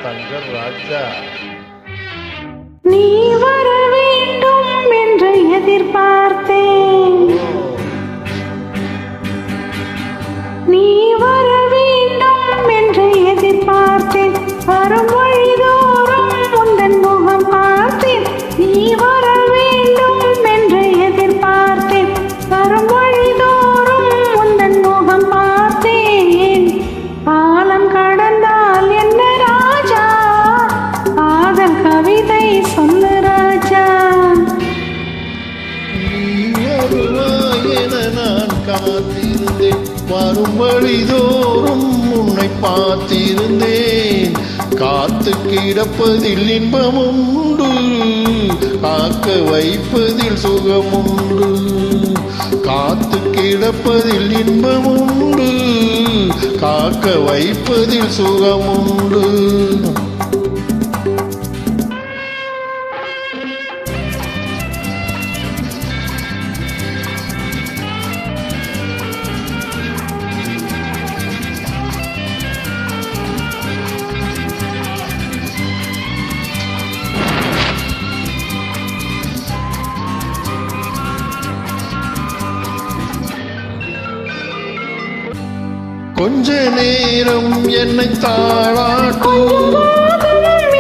தங்க ராஜா. நீ வர வேண்டும் என்று எதிர்பார்த்தேன், நீ வர வேண்டும் என்று எதிர்பார்த்தேன், வரும் வழிதோறும் உந்தன் முகம் பார்த்தேன். நீ வர வேண்டும் என்று எதிர்பார்த்தேன், வரும் வழிதோறும் உந்தன் முகம் பார்த்தேன். பாலம் கடந்தால் என்ன ராஜா, காதல் கவிதை சொல்லு ராஜா. நீ வருவாய் என நான் காத்திருந்தேன், வரும் வழிதோறும் உன்னை பார்த்திருந்தேன். காத்து கிடப்பதில் இன்பமுண்டு, காக்க வைப்பதில் சுகமுண்டு. காத்து கிடப்பதில் இன்பமுண்டு, காக்க வைப்பதில் சுகமுண்டு. கொஞ்ச நேரம் என்னை தாளாட்டு,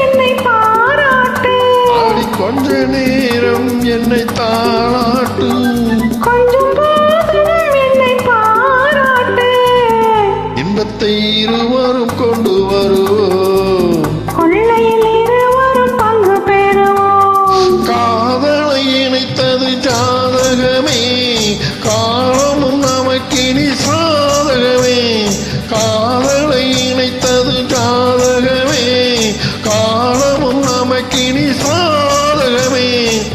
என்னை பாராட்டு, ஆடி கொஞ்ச நேரம் என்னை தாளாட்டு. கொஞ்சம் போதும் என்னை பாராட்டு. இன்பத்தை இருவரும் கொண்டு வருவோம், கொள்ளையில் இருவரும் பங்கு பெறுவோம். காதலை இணைத்தது ஜாதகமே, காலமும் நமக்கினி சாதகமே. காதலை இணைத்தது ஜாதகமே, காலமும் நமக்கினி சாதகமே.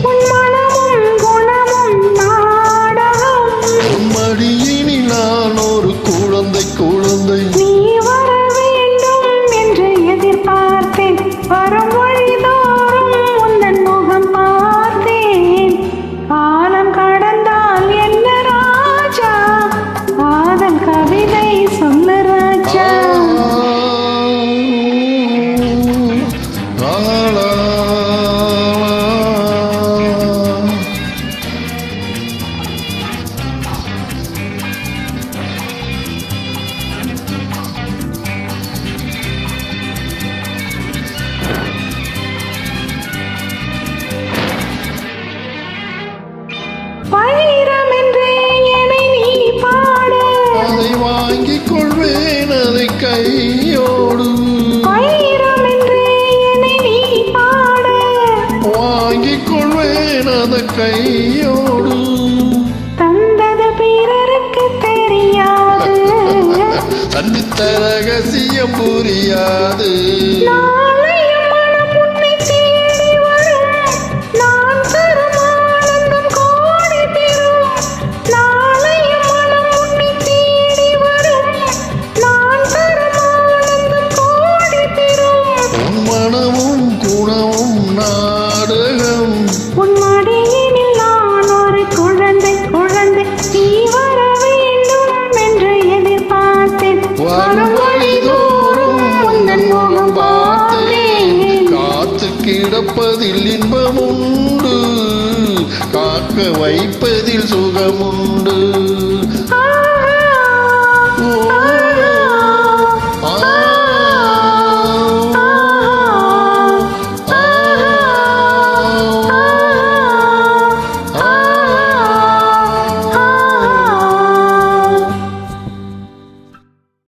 உன் மனமும் குணமும் நாடகம், உன் மடியினில் நான் ஒரு குழந்தை குழந்தை. நீ வர வேண்டும் என்று எதிர்பார்த்தேன், வரும் வழிதோறும் உந்தன் முகம் பார்த்தேன். காலம் கடந்தால் என்ன ராஜா, காதல் கவிதை சொல்லு ராஜா. வைரம் என்றே என்னை நீ பாடு, அதை வாங்கிக் கொள்வேன் அதை கையோடு. வைரம் என்றே என்னை நீ பாடு, வாங்கிக் கொள்வேன் அதை கையோடு. தந்தது பிறருக்கு தெரியாது, தன்னித்த ரகசியம் புரியாது. நாளையும் மனம் உன்னை தேடி வரும், நான் தரும் ஆனந்தம் கோடி பெறும். நாளையும் மனம் உன்னை தேடி வரும், நான் தரும் ஆனந்தம் கோடி பெறும். உன் மனமும் குணமும் நாடகம், உன் மடியினில் நான் ஒரு குழந்தை குழந்தை. நீ வர வேண்டும் என்று எதிர்பார்த்தேன், வரும் வழிதோறும் உந்தன் முகம் பார்த்தேன். காத்து கிடப்பதில் இன்பமுண்டு, காக்க வைப்பதில் சுகமுண்டு.